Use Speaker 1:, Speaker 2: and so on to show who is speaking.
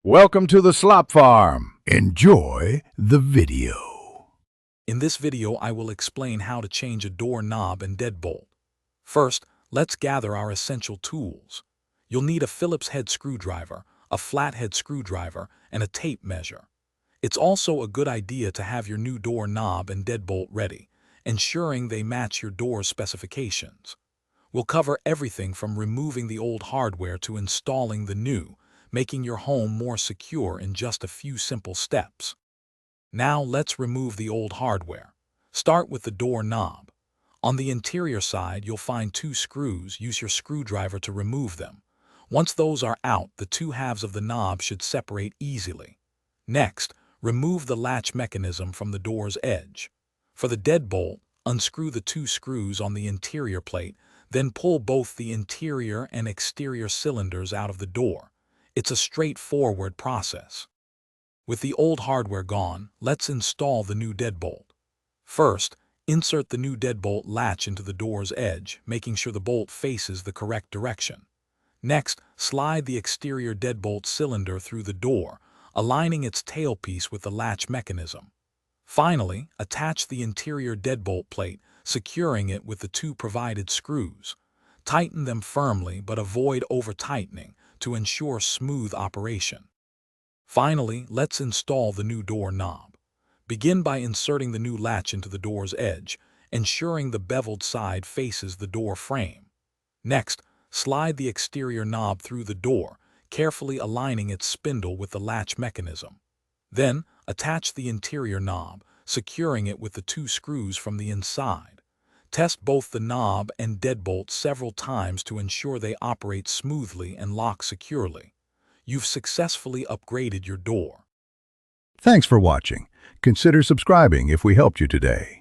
Speaker 1: Welcome to the Slop Farm. Enjoy the video.
Speaker 2: In this video, I will explain how to change a door knob and deadbolt. First, let's gather our essential tools. You'll need a Phillips head screwdriver, a flathead screwdriver, and a tape measure. It's also a good idea to have your new door knob and deadbolt ready, ensuring they match your door's specifications. We'll cover everything from removing the old hardware to installing the new, making your home more secure in just a few simple steps. Now let's remove the old hardware. Start with the door knob. On the interior side, you'll find two screws. Use your screwdriver to remove them. Once those are out, the two halves of the knob should separate easily. Next, remove the latch mechanism from the door's edge. For the deadbolt, unscrew the two screws on the interior plate, then pull both the interior and exterior cylinders out of the door. It's a straightforward process. With the old hardware gone, let's install the new deadbolt. First, insert the new deadbolt latch into the door's edge, making sure the bolt faces the correct direction. Next, slide the exterior deadbolt cylinder through the door, aligning its tailpiece with the latch mechanism. Finally, attach the interior deadbolt plate, securing it with the two provided screws. Tighten them firmly but avoid over-tightening to ensure smooth operation. Finally, let's install the new door knob. Begin by inserting the new latch into the door's edge, ensuring the beveled side faces the door frame. Next, slide the exterior knob through the door, carefully aligning its spindle with the latch mechanism. Then, attach the interior knob, securing it with the two screws from the inside. Test both the knob and deadbolt several times to ensure they operate smoothly and lock securely. You've successfully upgraded your door.
Speaker 1: Thanks for watching. Consider subscribing if we helped you today.